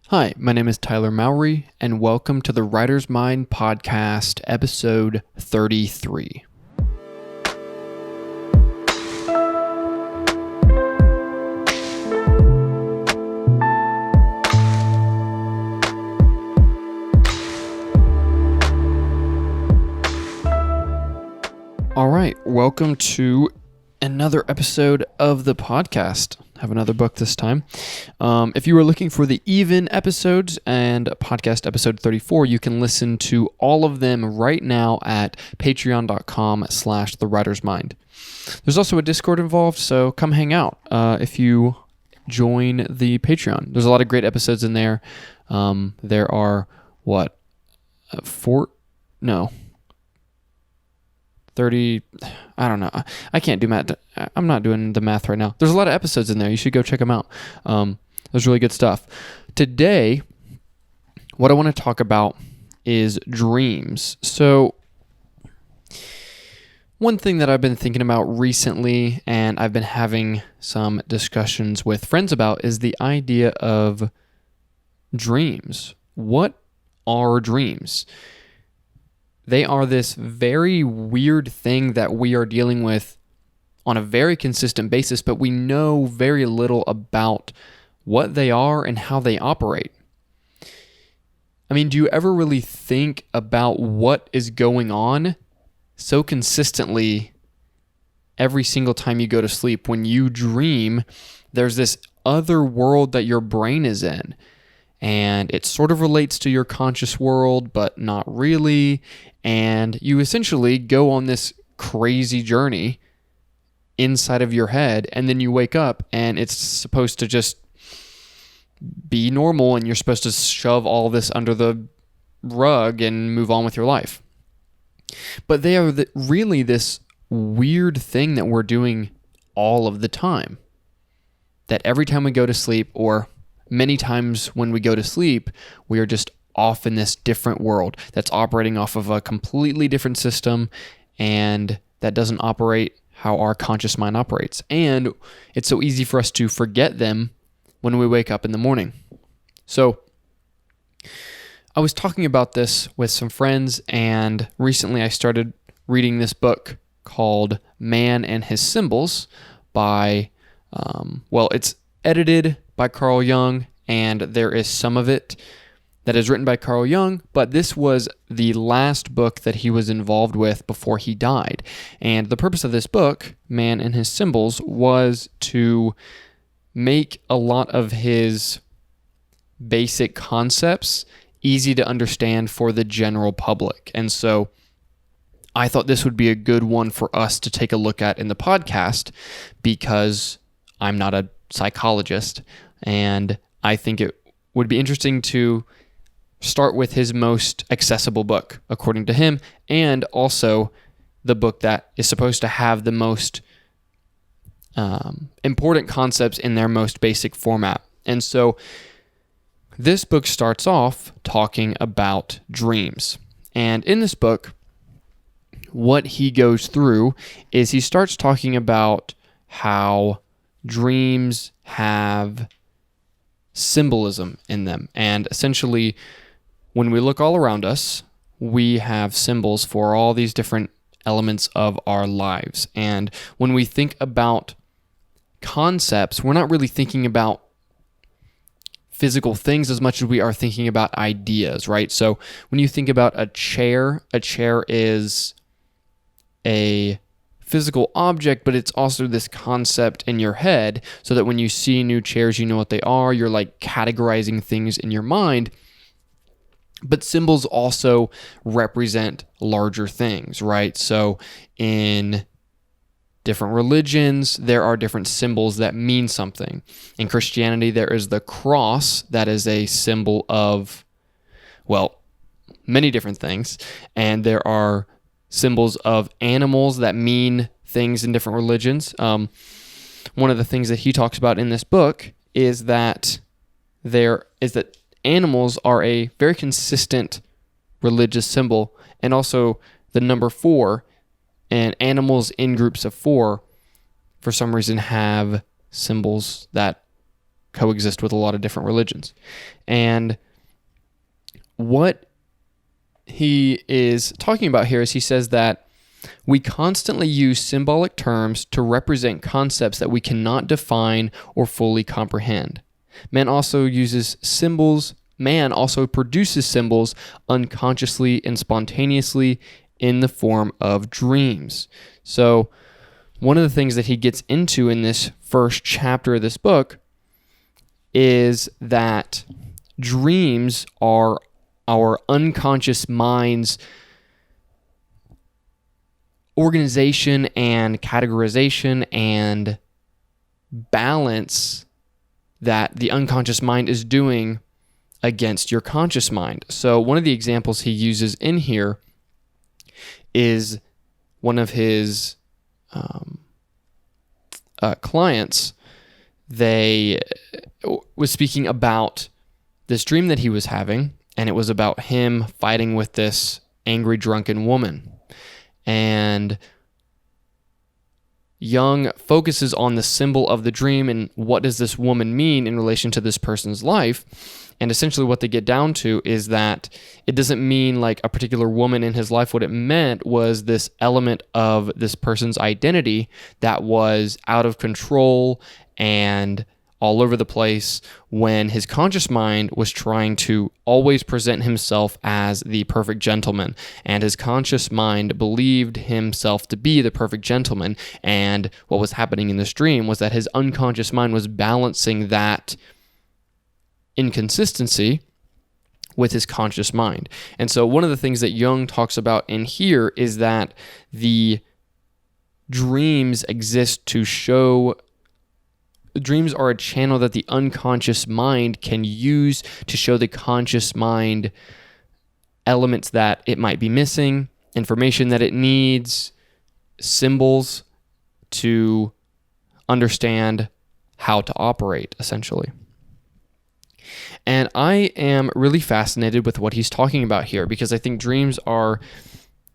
Hi, my name is Tyler Mowry, and welcome to the Writer's Mind Podcast, episode 33. All right, welcome to another episode of the podcast. I have another book this time. If you are looking for the even episodes and podcast episode 34, you can listen to all of them right now at patreon.com/thewritersmind. There's also a Discord involved, so come hang out if you join the Patreon. There's a lot of great episodes in there. There are, 30, I don't know. I can't do math. I'm not doing the math right now. There's a lot of episodes in there. You should go check them out. There's really good stuff. Today, what I want to talk about is dreams. So, one thing that I've been thinking about recently, and I've been having some discussions with friends about, is the idea of dreams. What are dreams? They are this very weird thing that we are dealing with on a very consistent basis, but we know very little about what they are and how they operate. I mean, do you ever really think about what is going on so consistently every single time you go to sleep? When you dream, there's this other world that your brain is in, and it sort of relates to your conscious world, but not really. And you essentially go on this crazy journey inside of your head, and then you wake up and it's supposed to just be normal, and you're supposed to shove all this under the rug and move on with your life. But they are really this weird thing that we're doing all of the time. That every time we go to sleep, or many times when we go to sleep, we are just off in this different world that's operating off of a completely different system, and that doesn't operate how our conscious mind operates. And it's so easy for us to forget them when we wake up in the morning. So I was talking about this with some friends, and recently I started reading this book called Man and His Symbols by, it's edited by Carl Jung, and there is some of it that is written by Carl Jung, but this was the last book that he was involved with before he died. And the purpose of this book, Man and His Symbols, was to make a lot of his basic concepts easy to understand for the general public. And so I thought this would be a good one for us to take a look at in the podcast, because I'm not a psychologist, and I think it would be interesting to start with his most accessible book, according to him, and also the book that is supposed to have the most important concepts in their most basic format. And so this book starts off talking about dreams. And in this book, what he goes through is he starts talking about how dreams have symbolism in them. And essentially, when we look all around us, we have symbols for all these different elements of our lives. And when we think about concepts, we're not really thinking about physical things as much as we are thinking about ideas, right? So when you think about a chair is a physical object, but it's also this concept in your head, so that when you see new chairs, you know what they are. You're like categorizing things in your mind. But symbols also represent larger things, right? So in different religions, there are different symbols that mean something. In Christianity, there is the cross that is a symbol of, many different things. And there are symbols of animals that mean things in different religions. One of the things that he talks about in this book is that animals are a very consistent religious symbol, and also the number 4, and animals in groups of 4 for some reason have symbols that coexist with a lot of different religions. And what he is talking about here is he says that we constantly use symbolic terms to represent concepts that we cannot define or fully comprehend. Man also produces symbols unconsciously and spontaneously in the form of dreams. So one of the things that he gets into in this first chapter of this book is that dreams are our unconscious mind's organization and categorization and balance that the unconscious mind is doing against your conscious mind. So one of the examples he uses in here is one of his clients. They was speaking about this dream that he was having, and it was about him fighting with this angry, drunken woman. And Jung focuses on the symbol of the dream and what does this woman mean in relation to this person's life. And essentially what they get down to is that it doesn't mean like a particular woman in his life. What it meant was this element of this person's identity that was out of control and all over the place when his conscious mind was trying to always present himself as the perfect gentleman. And his conscious mind believed himself to be the perfect gentleman. And what was happening in this dream was that his unconscious mind was balancing that inconsistency with his conscious mind. And so one of the things that Jung talks about in here is that the dreams exist to show. Dreams are a channel that the unconscious mind can use to show the conscious mind elements that it might be missing, information that it needs, symbols to understand how to operate, essentially. And I am really fascinated with what he's talking about here because I think dreams are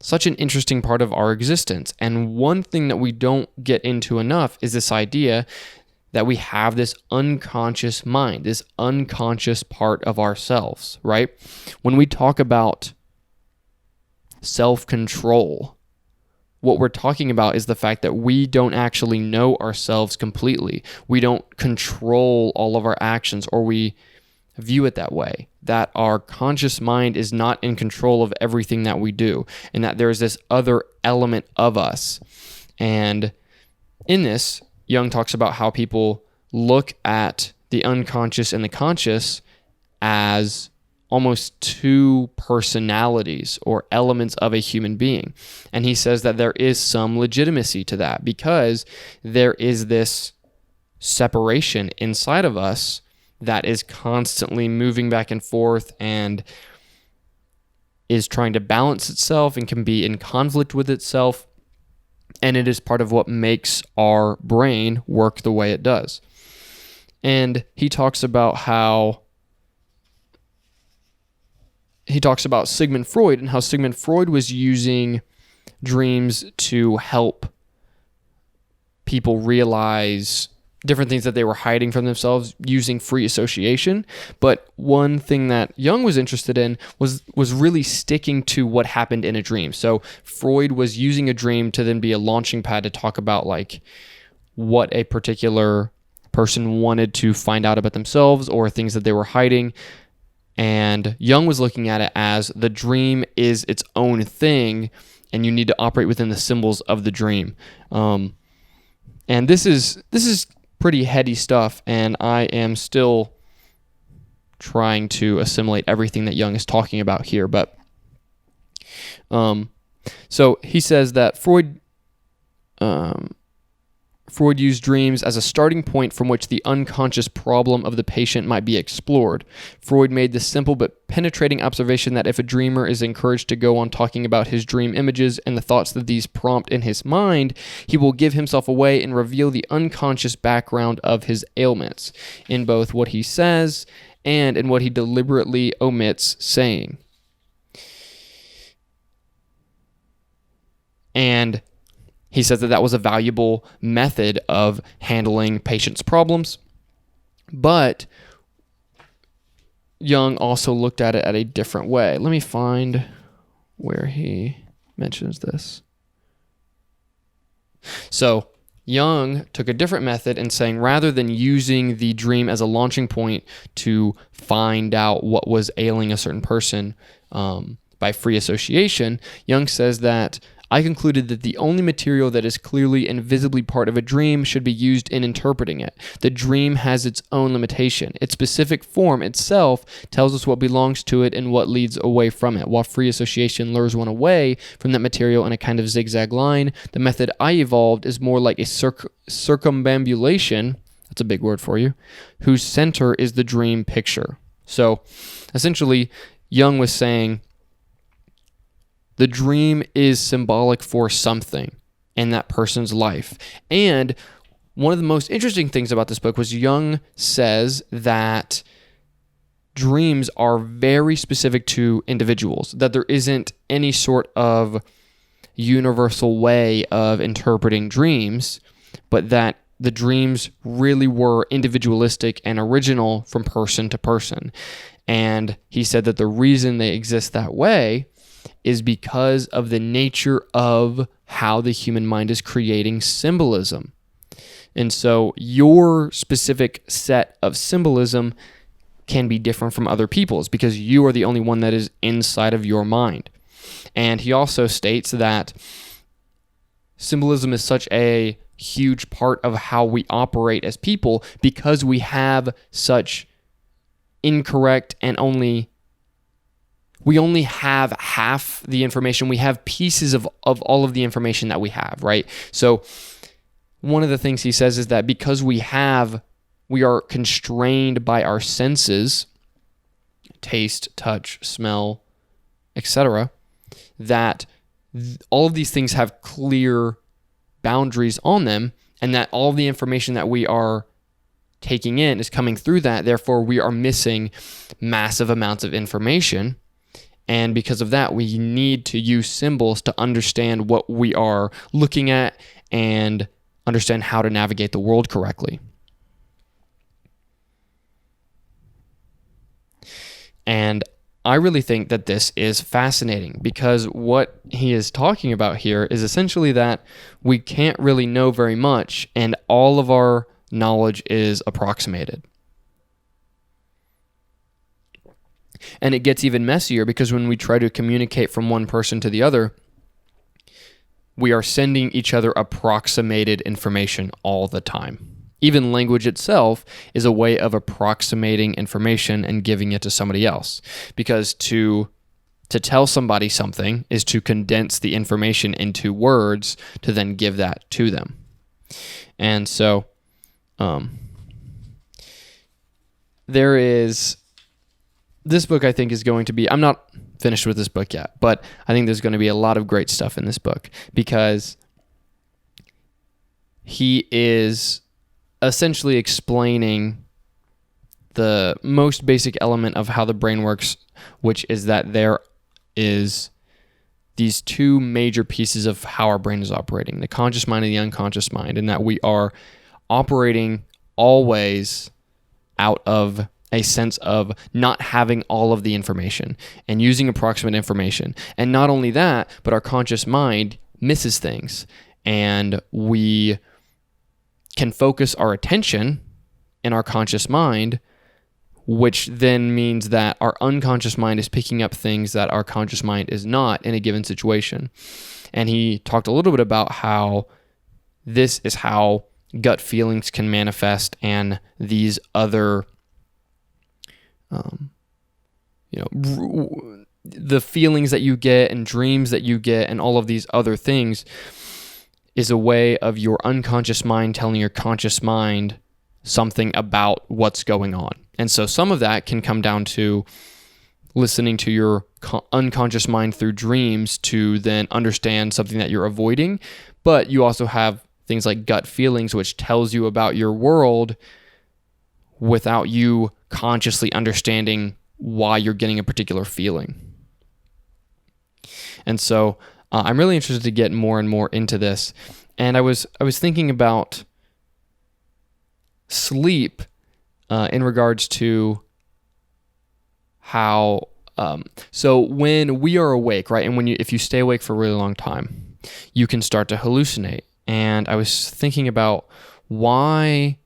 such an interesting part of our existence. And one thing that we don't get into enough is this idea that we have this unconscious mind, this unconscious part of ourselves, right? When we talk about self-control, what we're talking about is the fact that we don't actually know ourselves completely. We don't control all of our actions, or we view it that way, that our conscious mind is not in control of everything that we do, and that there's this other element of us. And in this, Jung talks about how people look at the unconscious and the conscious as almost two personalities or elements of a human being. And he says that there is some legitimacy to that because there is this separation inside of us that is constantly moving back and forth and is trying to balance itself and can be in conflict with itself. And it is part of what makes our brain work the way it does. And he talks about Sigmund Freud and how Sigmund Freud was using dreams to help people realize different things that they were hiding from themselves using free association. But one thing that Jung was interested in was really sticking to what happened in a dream. So Freud was using a dream to then be a launching pad to talk about like what a particular person wanted to find out about themselves or things that they were hiding. And Jung was looking at it as the dream is its own thing and you need to operate within the symbols of the dream. And this is pretty heady stuff, and I am still trying to assimilate everything that Jung is talking about here. But so he says that Freud used dreams as a starting point from which the unconscious problem of the patient might be explored. Freud made the simple but penetrating observation that if a dreamer is encouraged to go on talking about his dream images and the thoughts that these prompt in his mind, he will give himself away and reveal the unconscious background of his ailments, in both what he says and in what he deliberately omits saying. And he says that was a valuable method of handling patients' problems. But Jung also looked at it at a different way. Let me find where he mentions this. So Jung took a different method in saying rather than using the dream as a launching point to find out what was ailing a certain person by free association, Jung says that I concluded that the only material that is clearly and visibly part of a dream should be used in interpreting it. The dream has its own limitation. Its specific form itself tells us what belongs to it and what leads away from it. While free association lures one away from that material in a kind of zigzag line, the method I evolved is more like a circumambulation, that's a big word for you, whose center is the dream picture. So essentially, Jung was saying, the dream is symbolic for something in that person's life. And one of the most interesting things about this book was Jung says that dreams are very specific to individuals, that there isn't any sort of universal way of interpreting dreams, but that the dreams really were individualistic and original from person to person. And he said that the reason they exist that way is because of the nature of how the human mind is creating symbolism. And so your specific set of symbolism can be different from other people's because you are the only one that is inside of your mind. And he also states that symbolism is such a huge part of how we operate as people because we have such incorrect and we only have half the information. We have pieces of all of the information that we have, right? So one of the things he says is that because we are constrained by our senses, taste, touch, smell, etc., that all of these things have clear boundaries on them, and that all the information that we are taking in is coming through that. Therefore, we are missing massive amounts of information. And because of that, we need to use symbols to understand what we are looking at and understand how to navigate the world correctly. And I really think that this is fascinating because what he is talking about here is essentially that we can't really know very much and all of our knowledge is approximated. And it gets even messier because when we try to communicate from one person to the other, we are sending each other approximated information all the time. Even language itself is a way of approximating information and giving it to somebody else. Because to tell somebody something is to condense the information into words to then give that to them. And so this book I think is going to be, I'm not finished with this book yet, but I think there's going to be a lot of great stuff in this book because he is essentially explaining the most basic element of how the brain works, which is that there is these two major pieces of how our brain is operating, the conscious mind and the unconscious mind, and that we are operating always out of a sense of not having all of the information and using approximate information. And not only that, but our conscious mind misses things and we can focus our attention in our conscious mind, which then means that our unconscious mind is picking up things that our conscious mind is not in a given situation. And he talked a little bit about how this is how gut feelings can manifest and these other the feelings that you get and dreams that you get and all of these other things is a way of your unconscious mind telling your conscious mind something about what's going on. And so some of that can come down to listening to your unconscious mind through dreams to then understand something that you're avoiding. But you also have things like gut feelings, which tells you about your world without you consciously understanding why you're getting a particular feeling. And so I'm really interested to get more and more into this. And I was thinking about sleep. in regards to how so when we are awake, right, and if you stay awake for a really long time, you can start to hallucinate. And I was thinking about, why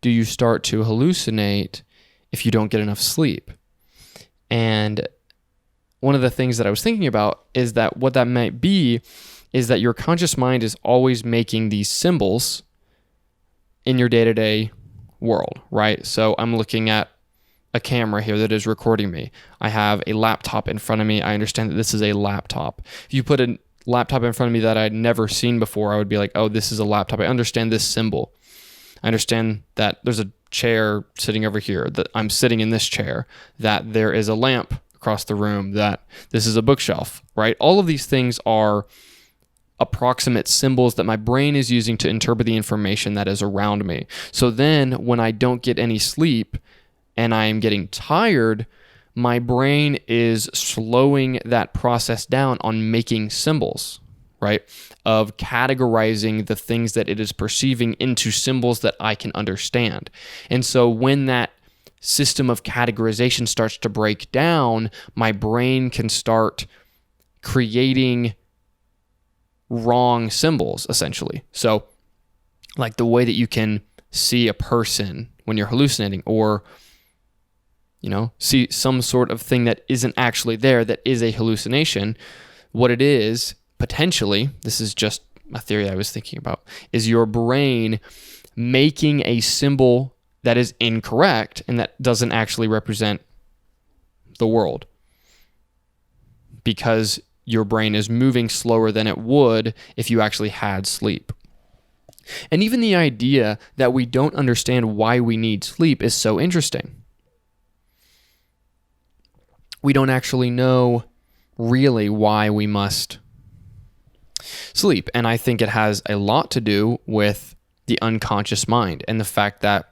do you start to hallucinate if you don't get enough sleep? And one of the things that I was thinking about is that what that might be is that your conscious mind is always making these symbols in your day-to-day world, right? So I'm looking at a camera here that is recording me. I have a laptop in front of me. I understand that this is a laptop. If you put a laptop in front of me that I'd never seen before, I would be like, oh, this is a laptop. I understand this symbol. I understand that there's a chair sitting over here, that I'm sitting in this chair, that there is a lamp across the room, that this is a bookshelf, right? All of these things are approximate symbols that my brain is using to interpret the information that is around me. So then when I don't get any sleep and I am getting tired, my brain is slowing that process down on making symbols, right? Of categorizing the things that it is perceiving into symbols that I can understand. And so when that system of categorization starts to break down, my brain can start creating wrong symbols, essentially. So like the way that you can see a person when you're hallucinating, or see some sort of thing that isn't actually there, that is a hallucination. What it is, potentially, this is just a theory I was thinking about, is your brain making a symbol that is incorrect and that doesn't actually represent the world, because your brain is moving slower than it would if you actually had sleep. And even the idea that we don't understand why we need sleep is so interesting. We don't actually know really why we must sleep. And I think it has a lot to do with the unconscious mind and the fact that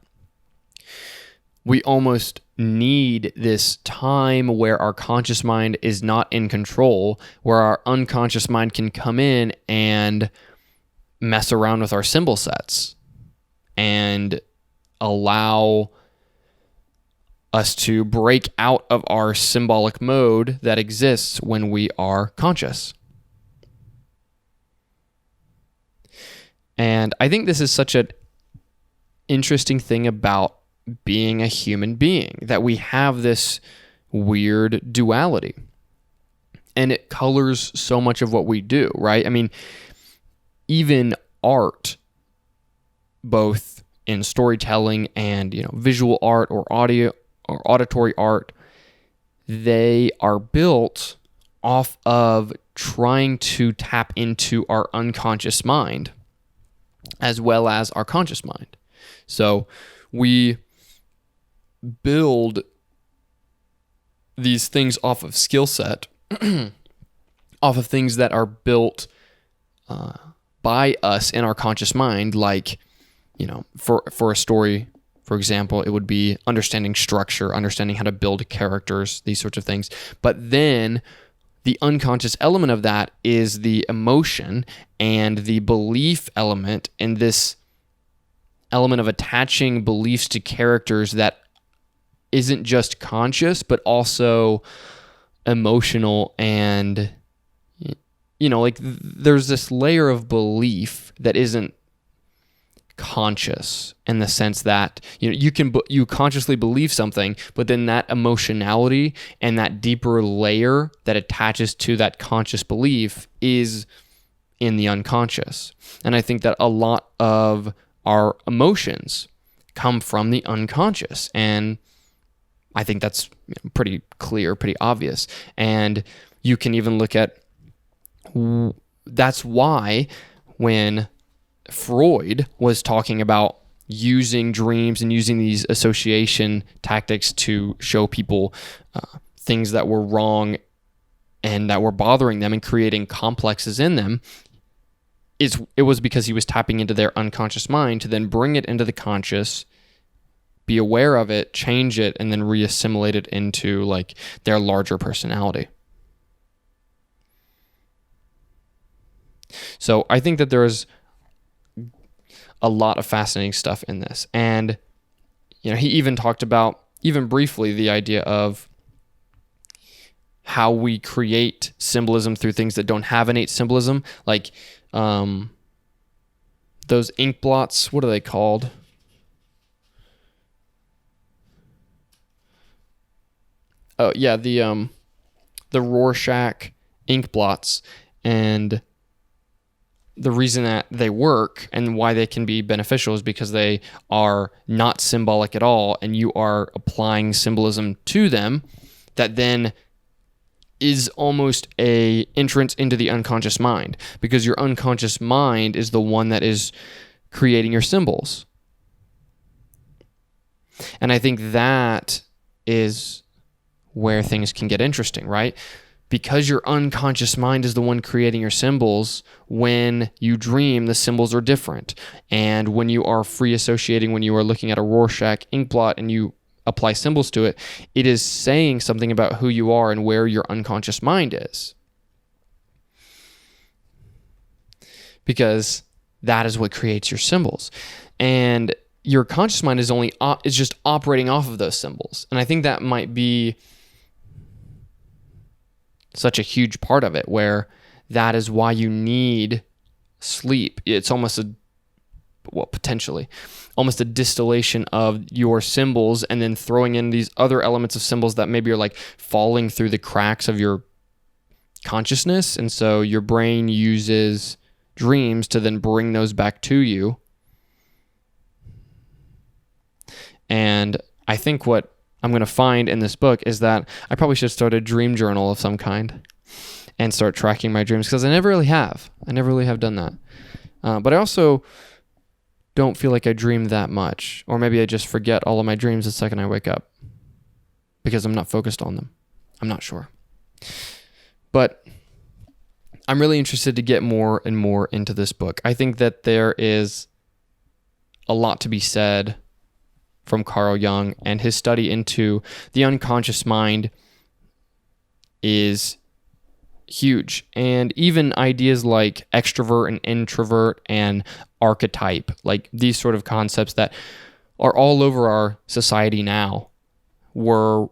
we almost need this time where our conscious mind is not in control, where our unconscious mind can come in and mess around with our symbol sets and allow us to break out of our symbolic mode that exists when we are conscious. And I think this is such an interesting thing about being a human being, that we have this weird duality. And it colors so much of what we do, right? I mean, even art, both in storytelling and visual art or audio or auditory art, they are built off of trying to tap into our unconscious mind as well as our conscious mind. So we build these things off of skill set, off of things that are built by us in our conscious mind, like, for a story, for example, it would be understanding structure, understanding how to build characters, these sorts of things. But then the unconscious element of that is the emotion and the belief element, and this element of attaching beliefs to characters that isn't just conscious, but also emotional. And, there's this layer of belief that isn't conscious, in the sense that you consciously believe something, but then that emotionality and that deeper layer that attaches to that conscious belief is in the unconscious. And I think that a lot of our emotions come from the unconscious, and I think that's pretty clear, pretty obvious. And you can even look at, that's why when Freud was talking about using dreams and using these association tactics to show people things that were wrong and that were bothering them and creating complexes in them, it was because he was tapping into their unconscious mind to then bring it into the conscious, be aware of it, change it, and then reassimilate it into like their larger personality. So I think that there's a lot of fascinating stuff in this. And, he even talked about, even briefly, the idea of how we create symbolism through things that don't have innate symbolism, like those ink blots. What are they called? Oh yeah, the Rorschach ink blots, and the reason that they work and why they can be beneficial is because they are not symbolic at all, and you are applying symbolism to them that then is almost a entrance into the unconscious mind, because your unconscious mind is the one that is creating your symbols. And I think that is where things can get interesting, right? Because your unconscious mind is the one creating your symbols, when you dream, the symbols are different. And when you are free associating, when you are looking at a Rorschach ink blot and you apply symbols to it, it is saying something about who you are and where your unconscious mind is. Because that is what creates your symbols. And your conscious mind is just operating off of those symbols. And I think that might be such a huge part of it, where that is why you need sleep. It's almost potentially almost a distillation of your symbols, and then throwing in these other elements of symbols that maybe are like falling through the cracks of your consciousness. And so your brain uses dreams to then bring those back to you. And I think what I'm going to find in this book is that I probably should start a dream journal of some kind and start tracking my dreams, because I never really have done that. But I also don't feel like I dream that much, or maybe I just forget all of my dreams the second I wake up because I'm not focused on them. I'm not sure. But I'm really interested to get more and more into this book. I think that there is a lot to be said from Carl Jung, and his study into the unconscious mind is huge. And even ideas like extrovert and introvert and archetype, like these sort of concepts that are all over our society now, were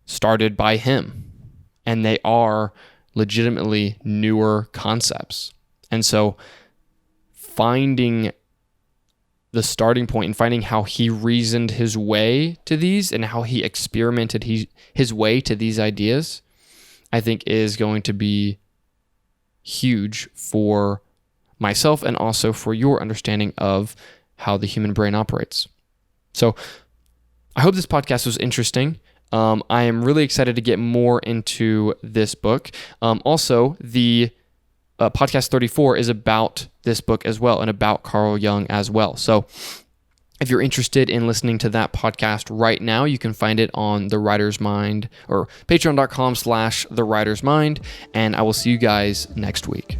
started by him, and they are legitimately newer concepts. And so finding the starting point and finding how he reasoned his way to these and how he experimented his way to these ideas, I think is going to be huge for myself and also for your understanding of how the human brain operates. So I hope this podcast was interesting. I am really excited to get more into this book. Also, the podcast 34 is about this book as well, and about Carl Jung as well. So if you're interested in listening to that podcast right now, you can find it on The Writer's Mind, or patreon.com/The Writer's Mind, and I will see you guys next week.